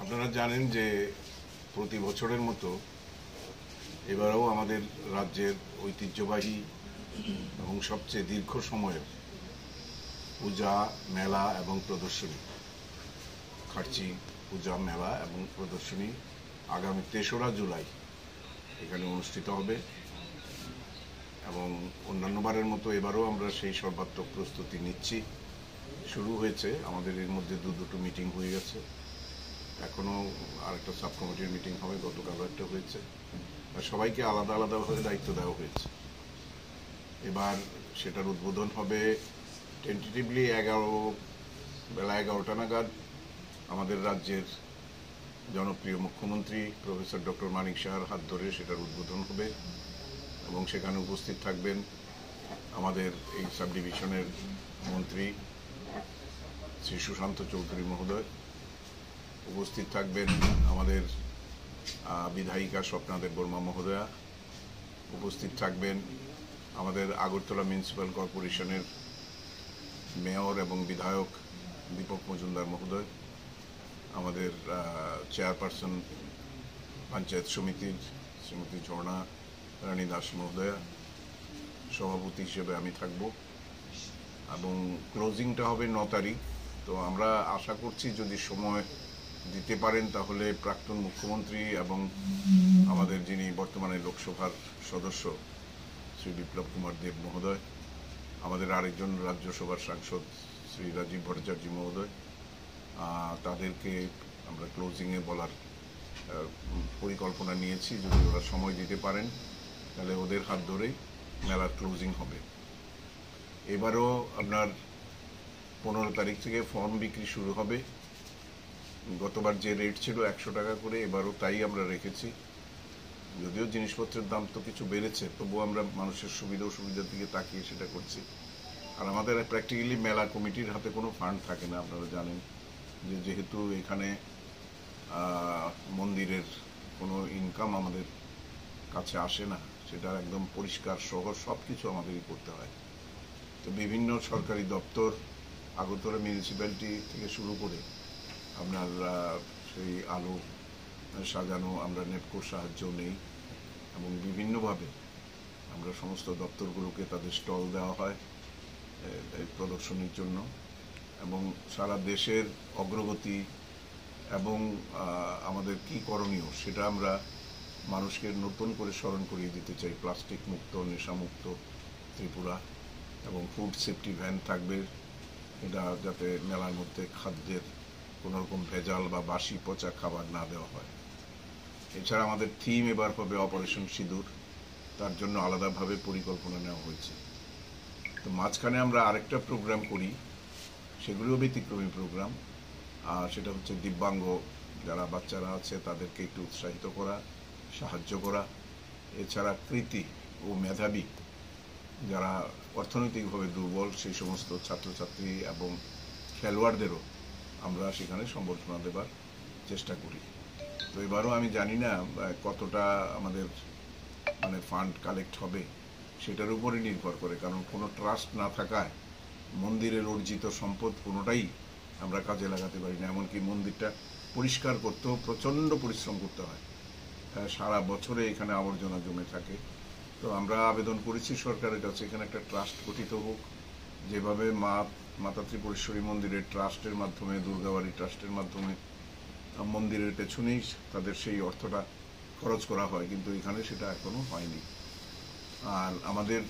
আপনারা জানেন যে প্রতি বছরের মতো এবারেও আমাদের রাজ্যের ঐতিহ্যবাহী এবং সবচেয়ে দীর্ঘ সময়ের পূজা, মেলা এবং প্রদর্শনী, খার্চি পূজা, মেলা এবং প্রদর্শনী আগামী ৩রা জুলাই এখানে অনুষ্ঠিত হবে এবং অন্যান্যবারের মতো এবারও আমরা সেই সর্বাত্মক প্রস্তুতি নিচ্ছি। শুরু হয়েছে আমাদের, এর মধ্যে দুটো মিটিং হয়ে গেছে, এখনও আরেকটা সাব কমিটির মিটিং হবে, গতকালও একটা হয়েছে। সবাইকে আলাদা আলাদাভাবে দায়িত্ব দেওয়া হয়েছে। এবার সেটার উদ্বোধন হবে টেন্টেটিভলি বেলা 11টা নাগাদ আমাদের রাজ্যের জনপ্রিয় মুখ্যমন্ত্রী প্রফেসর ডক্টর মানিক সাহার হাত ধরে সেটার উদ্বোধন হবে এবং সেখানে উপস্থিত থাকবেন আমাদের এই সাব ডিভিশনের মন্ত্রী শ্রী সুশান্ত চৌধুরী মহোদয়, উপস্থিত থাকবেন আমাদের বিধায়িকা স্বপ্না দেববর্মা মহোদয়া, উপস্থিত থাকবেন আমাদের আগরতলা মিউনিসিপ্যাল কর্পোরেশনের মেয়র এবং বিধায়ক দীপক মজুমদার মহোদয়, আমাদের চেয়ারপারসন পঞ্চায়েত সমিতির শ্রীমতী ঝর্ণা রানী দাস মহোদয়া, সভাপতি হিসেবে আমি থাকব এবং ক্লোজিংটা হবে 9 তারিখ। তো আমরা আশা করছি যদি সময় দিতে পারেন তাহলে প্রাক্তন মুখ্যমন্ত্রী এবং আমাদের যিনি বর্তমানে লোকসভার সদস্য শ্রী বিপ্লব কুমার দেব মহোদয়, আমাদের আরেকজন রাজ্যসভার সাংসদ শ্রী রাজীব ভট্টাচার্য মহোদয়, তাদেরকে আমরা ক্লোজিংয়ে বলার পরিকল্পনা নিয়েছি। যদি ওরা সময় দিতে পারেন তাহলে ওদের হাত ধরেই মেলার ক্লোজিং হবে। এবারও আপনার 15 তারিখ থেকে ফর্ম বিক্রি শুরু হবে। গতবার যে রেট ছিল 100 টাকা করে, এবারও তাই আমরা রেখেছি। যদিও জিনিসপত্রের দাম তো কিছু বেড়েছে, তবুও আমরা মানুষের সুবিধা অসুবিধার দিকে তাকিয়ে সেটা করছি। আর আমাদের প্র্যাকটিক্যালি মেলা কমিটির হাতে কোনো ফান্ড থাকে না। আপনারা জানেন যে যেহেতু এখানে মন্দিরের কোনো ইনকাম আমাদের কাছে আসে না, সেটা একদম পরিষ্কার সহ সব কিছু আমাদেরই করতে হয়। তো বিভিন্ন সরকারি দপ্তর, আগরতলা মিউনিসিপ্যালিটি থেকে শুরু করে আপনার সেই আলো সাজানো, আমরা নেপকোর সাহায্য নেই এবং বিভিন্নভাবে আমরা সমস্ত দপ্তরগুলোকে তাদের স্টল দেওয়া হয় প্রদর্শনীর জন্য এবং সারা দেশের অগ্রগতি এবং আমাদের কি করণীয় সেটা আমরা মানুষকে নতুন করে স্মরণ করিয়ে দিতে চাই। প্লাস্টিক মুক্ত, নেশামুক্ত ত্রিপুরা এবং ফুড সেফটি ভ্যান থাকবে, এটা যাতে মেলার মধ্যে খাদ্যের কোনো রকম ভেজাল বা বাসি পচা খাবার না দেওয়া হয়। এছাড়া আমাদের থিম এবার হবে অপারেশন সিঁদুর, তার জন্য আলাদাভাবে পরিকল্পনা নেওয়া হয়েছে। তো মাঝখানে আমরা আরেকটা প্রোগ্রাম করি, সেগুলিও ব্যতিক্রমী প্রোগ্রাম, আর সেটা হচ্ছে দিব্যাঙ্গ যারা বাচ্চারা আছে তাদেরকে একটু উৎসাহিত করা, সাহায্য করা। এছাড়া কৃতি ও মেধাবী যারা অর্থনৈতিকভাবে দুর্বল সেই সমস্ত ছাত্রছাত্রী এবং খেলোয়াড়দেরও আমরা সেখানে সম্বর্ধনা দেবার চেষ্টা করি। তো এবারও আমি জানি না কতটা আমাদের ফান্ড কালেক্ট হবে, সেটার উপরে নির্ভর করে, কারণ কোনো ট্রাস্ট না থাকায় মন্দিরের অর্জিত সম্পদ কোনোটাই আমরা কাজে লাগাতে পারি না। এমনকি মন্দিরটা পরিষ্কার করতেও প্রচণ্ড পরিশ্রম করতে হয়, সারা বছরে এখানে আবর্জনা জমে থাকে। তো আমরা আবেদন করেছি সরকারের কাছে এখানে একটা ট্রাস্ট গঠিত হোক, যেভাবে মাতা ত্রিপুরেশ্বরী মন্দিরের ট্রাস্টের মাধ্যমে, দুর্গাবাড়ি ট্রাস্টের মাধ্যমে মন্দিরের পেছনেই তাদের সেই অর্থটা খরচ করা হয়, কিন্তু এখানে সেটা এখনো হয়নি। আর আমাদের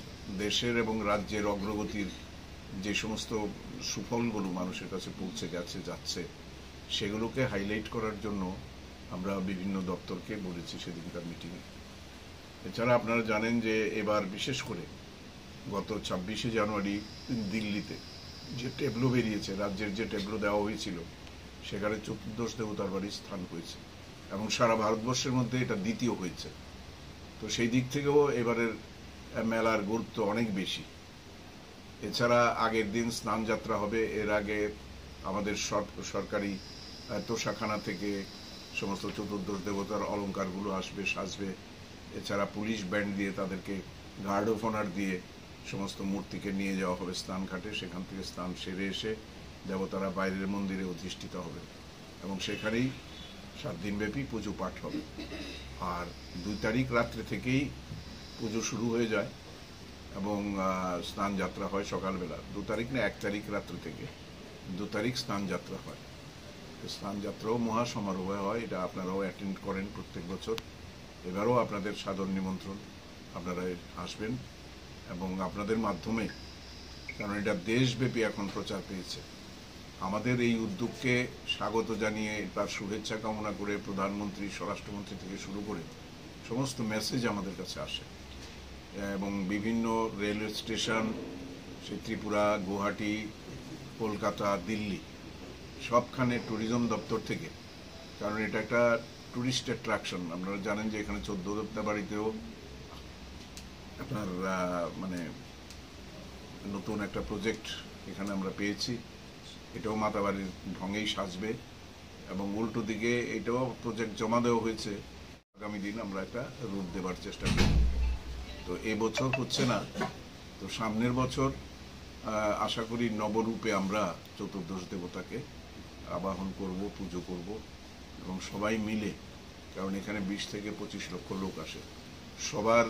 দেশের এবং রাজ্যের অগ্রগতির যে সমস্ত সুফলগুলো মানুষের কাছে পৌঁছে যাচ্ছে সেগুলোকে হাইলাইট করার জন্য আমরা বিভিন্ন দপ্তরকে বলেছি সেদিনকার মিটিংয়ে। এছাড়া আপনারা জানেন যে এবার বিশেষ করে গত 26শে জানুয়ারি দিল্লিতে যে ট্যাবলো বেরিয়েছে, রাজ্যের যে ট্যাবলো দেওয়া হয়েছিল, সেখানে চতুর্দশ দেবতার বাড়ির স্থান হয়েছে এবং সারা ভারতবর্ষের মধ্যে এটা দ্বিতীয় হয়েছে। তো সেই দিক থেকেও এবারের মেলার গুরুত্ব অনেক বেশি। এছাড়া আগের দিন স্নান যাত্রা হবে, এর আগে আমাদের সরকারি তোষাখানা থেকে সমস্ত চতুর্দশ দেবতার অলঙ্কারগুলো আসবে, সাজবে। এছাড়া পুলিশ ব্যান্ড দিয়ে তাদেরকে গার্ড অফ অনার দিয়ে সমস্ত মূর্তিকে নিয়ে যাওয়া হবে স্নান ঘাটে, সেখান থেকে স্নান সেরে এসে দেবতারা বাইরের মন্দিরে অধিষ্ঠিত হবে এবং সেখানেই 7 দিনব্যাপী পুজো পাঠ হবে। আর 2 তারিখ রাত্রে থেকেই পুজো শুরু হয়ে যায় এবং স্নান যাত্রা হয় সকালবেলা। 2 তারিখ না 1 তারিখ রাত্রে থেকে 2 তারিখ স্নান যাত্রা হয়। স্নান যাত্রাও মহা সমারোহে হয়, এটা আপনারাও অ্যাটেন্ড করেন প্রত্যেক বছর। এবারও আপনাদের সাদর নিমন্ত্রণ, আপনারা আসবেন এবং আপনাদের মাধ্যমে, কারণ এটা দেশব্যাপী এখন প্রচার পেয়েছে, আমাদের এই উদ্যোগকে স্বাগত জানিয়ে তার শুভেচ্ছা কামনা করে প্রধানমন্ত্রী, স্বরাষ্ট্রমন্ত্রী থেকে শুরু করে সমস্ত মেসেজ আমাদের কাছে আসে এবং বিভিন্ন রেলওয়ে স্টেশন, সেই ত্রিপুরা, গুয়াহাটি, কলকাতা, দিল্লি, সবখানে ট্যুরিজম দপ্তর থেকে, কারণ এটা একটা ট্যুরিস্ট অ্যাট্রাকশন। আপনারা জানেন যে এখানে 14 বাড়িতেও আপনার মানে নতুন একটা প্রজেক্ট এখানে আমরা পেয়েছি, এটাও মাতাবাড়ির ঢঙেই সাজবে এবং উল্টো দিকে এটাও প্রজেক্ট জমা দেওয়া হয়েছে। আগামী দিন আমরা একটা রূপ দেবার চেষ্টা করি। তো এবছর হচ্ছে না, তো সামনের বছর আশা করি নবরূপে আমরা চতুর্দশ দেবতাকে আবাহন করব, পুজো করব এবং সবাই মিলে, কারণ এখানে 20 থেকে 25 লক্ষ লোক আসে, সবার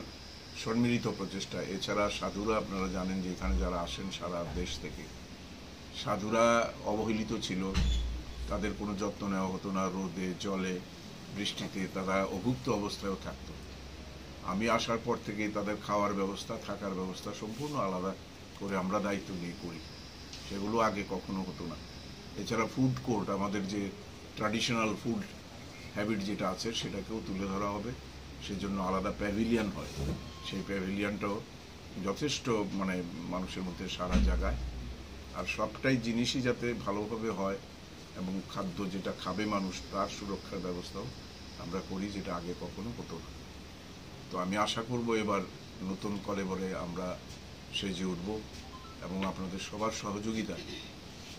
সম্মিলিত প্রচেষ্টা। এছাড়া সাধুরা, আপনারা জানেন যে এখানে যারা আসেন সারা দেশ থেকে, সাধুরা অবহেলিত ছিল, তাদের কোনো যত্ন নেওয়া হতো না, রোদে জলে বৃষ্টিতে তারা অভুক্ত অবস্থায়ও থাকতো। আমি আসার পর থেকেই তাদের খাওয়ার ব্যবস্থা, থাকার ব্যবস্থা সম্পূর্ণ আলাদা করে আমরা দায়িত্ব নিয়ে করি, সেগুলো আগে কখনো হতো না। এছাড়া ফুড কোর্ট, আমাদের যে ট্র্যাডিশনাল ফুড হ্যাবিট যেটা আছে সেটাকেও তুলে ধরা হবে, সেজন্য আলাদা প্যাভিলিয়ন হয়। সেই প্যাভিলিয়নটাও যথেষ্ট মানে মানুষের মধ্যে সারা জাগায়। আর সবটাই জিনিসই যাতে ভালোভাবে হয় এবং খাদ্য যেটা খাবে মানুষ তার সুরক্ষার ব্যবস্থাও আমরা করি, যেটা আগে কখনো হতো না। তো আমি আশা করব এবার নতুন কলেবরে আমরা সেজে উঠব এবং আপনাদের সবার সহযোগিতা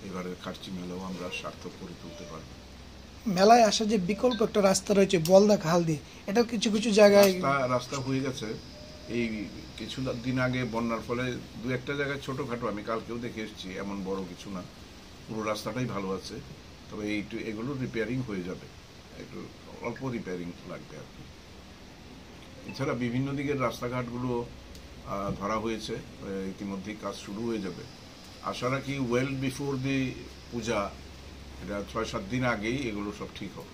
এবারের খার্চি মেলাও আমরা সার্থক করে তুলতে পারব। মেলায় আসা যে বিকল্প একটা রাস্তা রয়েছে বলদা খাল দিয়ে, এটা কিছু কিছু জায়গায় রাস্তা হয়ে গেছে। এই কিছু দিন আগে বন্যার ফলে 2-1টা জায়গায় ছোটখাটো, আমি কালকেও দেখে এসেছি, এমন বড় কিছু না, পুরো রাস্তাটাই ভালো আছে। তবে এগুলো রিপেয়ারিং হয়ে যাবে, একটু অল্প রিপেয়ারিং লাগবে আর কি। এছাড়া বিভিন্ন দিকের রাস্তাঘাটগুলো ধরা হয়েছে, ইতিমধ্যেই কাজ শুরু হয়ে যাবে। আশা রাখি ওয়েল বিফোর দি পূজা, এটা 6-7 দিন আগেই এগুলো সব ঠিক হবে।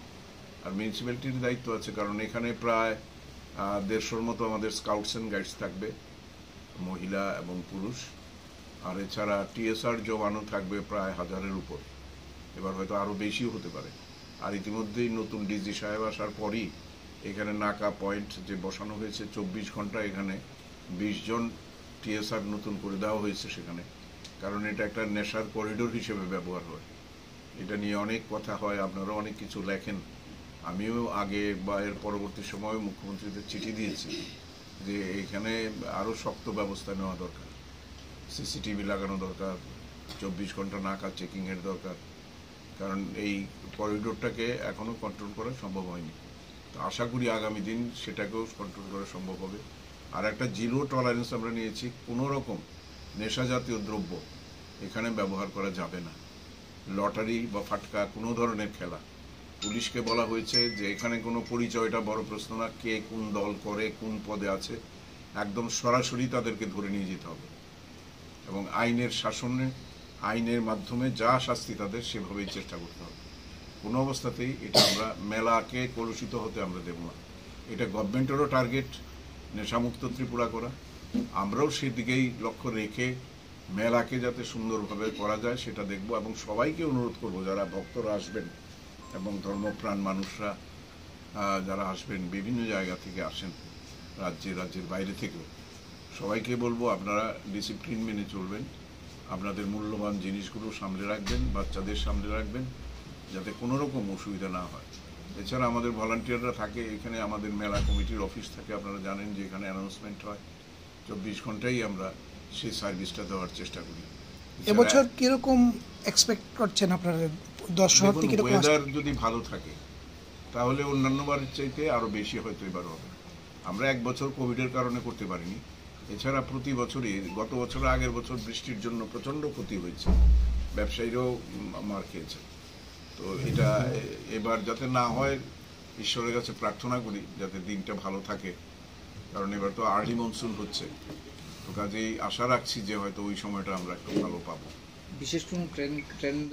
আর মিউনিসিপ্যালিটির দায়িত্ব আছে, কারণ এখানে প্রায় 150-র মতো আমাদের স্কাউটস অ্যান্ড গাইডস থাকবে, মহিলা এবং পুরুষ। আর এছাড়া টিএসআর জওয়ানও থাকবে প্রায় 1000-এর উপর, এবার হয়তো আরও বেশিও হতে পারে। আর ইতিমধ্যেই নতুন ডিজি সাহেব আসার পরই এখানে নাকা পয়েন্ট যে বসানো হয়েছে 24 ঘন্টা, এখানে 20 জন টিএসআর নতুন করে দেওয়া হয়েছে সেখানে, কারণ এটা একটা নেশার করিডোর হিসেবে ব্যবহার হয়। এটা নিয়ে অনেক কথা হয়, আপনারা অনেক কিছু লেখেন, আমিও আগে বা এর পরবর্তী সময়ে মুখ্যমন্ত্রীদের চিঠি দিয়েছি যে এখানে আরও শক্ত ব্যবস্থা নেওয়া দরকার, সিসিটিভি লাগানো দরকার, 24 ঘন্টা নাকা চেকিংয়ের দরকার, কারণ এই করিডোরটাকে এখনও কন্ট্রোল করা সম্ভব হয়নি। তো আশা করি আগামী দিন সেটাকেও কন্ট্রোল করা সম্ভব হবে। আর একটা জিরো টলারেন্স আমরা নিয়েছি, কোনো রকম নেশা জাতীয় দ্রব্য এখানে ব্যবহার করা যাবে না, লটারি বা ফাটকা কোনো ধরনের খেলা। পুলিশকে বলা হয়েছে যে এখানে কোনো পরিচয়টা বড় প্রশ্ন না, কে কোন দল করে, কোন পদে আছে, একদম সরাসরি তাদেরকে ধরে নিয়ে যেতে হবে এবং আইনের শাসনে, আইনের মাধ্যমে যা শাস্তি তাদের সেভাবেই চেষ্টা করতে হবে। কোনো অবস্থাতেই এটা আমরা মেলাকে কলুষিত হতে আমরা দেব না। এটা গভর্নমেন্টেরও টার্গেট নেশামুক্ত ত্রিপুরা করা, আমরাও সেদিকেই লক্ষ্য রেখে মেলাকে যাতে সুন্দরভাবে করা যায় সেটা দেখব এবং সবাইকে অনুরোধ করব যারা ভক্তরা আসবেন এবং ধর্মপ্রাণ মানুষরা যারা আসবেন, বিভিন্ন জায়গা থেকে আসেন, রাজ্যের বাইরে থেকেও, সবাইকে বলবো আপনারা ডিসিপ্লিন মেনে চলবেন, আপনাদের মূল্যবান জিনিসগুলো সামলে রাখবেন, বাচ্চাদের সামলে রাখবেন, যাতে কোনো রকম অসুবিধা না হয়। এছাড়া আমাদের ভলান্টিয়াররা থাকে এখানে, আমাদের মেলা কমিটির অফিস থাকে, আপনারা জানেন যে এখানে অ্যানাউন্সমেন্ট হয়, 24 ঘন্টাই আমরা সেই সার্ভিসটা দেওয়ার চেষ্টা করি। এবছর কিরকম এক্সপেক্ট করছেন আপনারা? দর্শক ওয়েদার যদি ভালো থাকে তাহলে অন্যান্য বারের চাইতে আরো বেশি হয়তো এবার হবে। আমরা 1 বছর কোভিডের কারণে করতে পারিনি, এছাড়া প্রতি বছরই, গত বছর আগের বছর বৃষ্টির জন্য প্রচন্ড ক্ষতি হয়েছে, ব্যবসায়ীরাও মার খেয়েছে। তো এটা এবার যাতে না হয়, ঈশ্বরের কাছে প্রার্থনা করি যাতে দিনটা ভালো থাকে, কারণ এবার তো আর্লি মনসুন হচ্ছে। তো কাজেই আশা রাখছি যে হয়তো ওই সময়টা আমরা একটু ভালো পাবো। বিশেষ কোনো ট্রেন